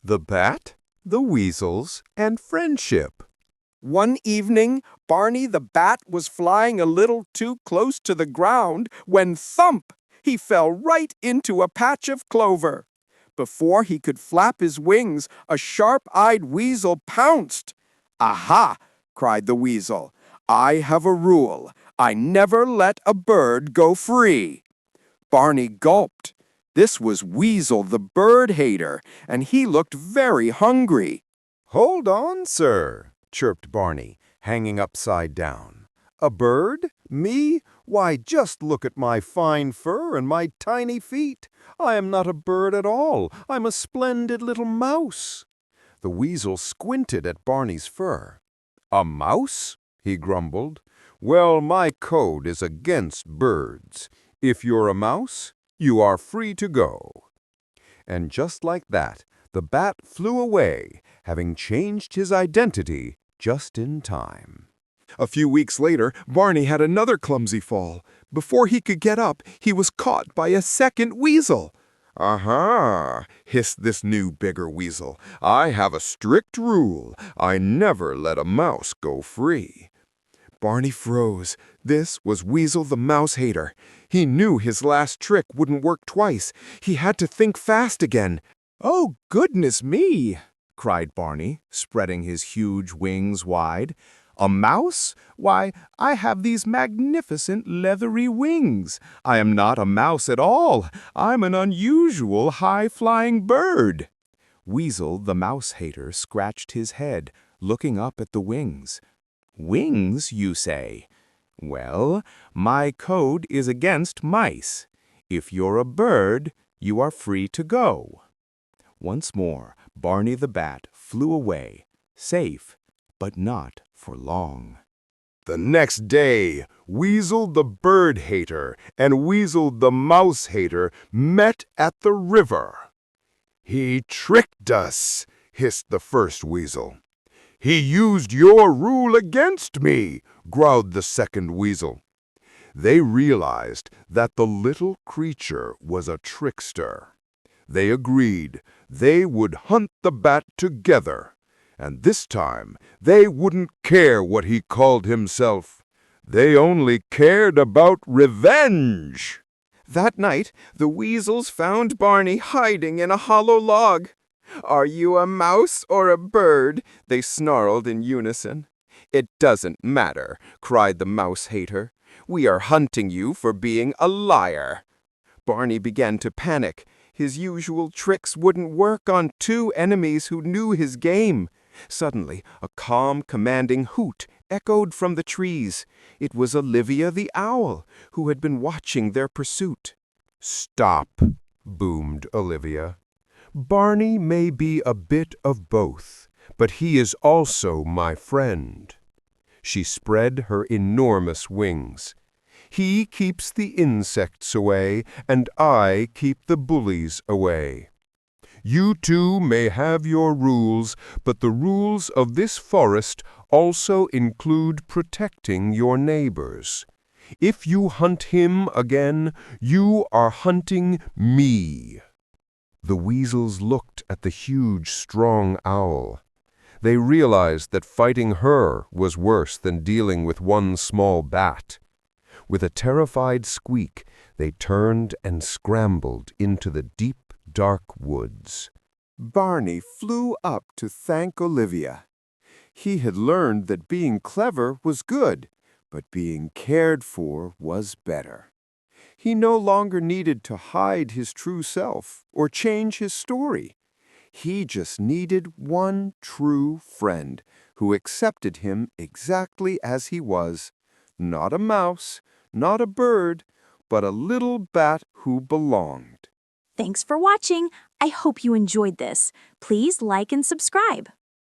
The Bat, the Weasels, and Friendship. One evening, Barney the Bat was flying a little too close to the ground when thump! He fell right into a patch of clover. Before he could flap his wings, a sharp-eyed weasel pounced. "Aha!" cried the weasel. "I have a rule. I never let a bird go free." Barney gulped. This was Weasel the bird hater, and he looked very hungry. "Hold on, sir," chirped Barney, hanging upside down. "A bird? Me? Why, just look at my fine fur and my tiny feet. I am not a bird at all. I'm a splendid little mouse." The weasel squinted at Barney's fur. "A mouse?" he grumbled. "Well, my code is against birds. If you're a mouse, you are free to go." And just like that, the bat flew away, having changed his identity just in time. A few weeks later, Barney had another clumsy fall. Before he could get up, he was caught by a second weasel. "Aha!" hissed this new, bigger weasel. "I have a strict rule. I never let a mouse go free." Barney froze. This was Weasel the mouse hater. He knew his last trick wouldn't work twice. He had to think fast again. "Oh, goodness me!" cried Barney, spreading his huge wings wide. "A mouse? Why, I have these magnificent leathery wings. I am not a mouse at all. I'm an unusual high-flying bird." Weasel the mouse hater scratched his head, looking up at the wings. "Wings, you say? Well, my code is against mice. If you're a bird, you are free to go." Once more, Barney the Bat flew away, safe, but not for long. The next day, Weasel the bird hater and Weasel the mouse hater met at the river. "He tricked us," hissed the first weasel. "He used your rule against me," growled the second weasel. They realized that the little creature was a trickster. They agreed they would hunt the bat together, and this time they wouldn't care what he called himself. They only cared about revenge. That night, the weasels found Barney hiding in a hollow log. "Are you a mouse or a bird?" they snarled in unison. "It doesn't matter," cried the mouse hater. "We are hunting you for being a liar." Barney began to panic. His usual tricks wouldn't work on two enemies who knew his game. Suddenly, a calm, commanding hoot echoed from the trees. It was Olivia the Owl, who had been watching their pursuit. "Stop," boomed Olivia. "Barney may be a bit of both, but he is also my friend." She spread her enormous wings. "He keeps the insects away, and I keep the bullies away. You two may have your rules, but the rules of this forest also include protecting your neighbors. If you hunt him again, you are hunting me." The weasels looked at the huge, strong owl. They realized that fighting her was worse than dealing with one small bat. With a terrified squeak, they turned and scrambled into the deep, dark woods. Barney flew up to thank Olivia. He had learned that being clever was good, but being cared for was better. He no longer needed to hide his true self or change his story. He just needed one true friend who accepted him exactly as he was. Not a mouse, not a bird, but a little bat who belonged. Thanks for watching. I hope you enjoyed this. Please like and subscribe.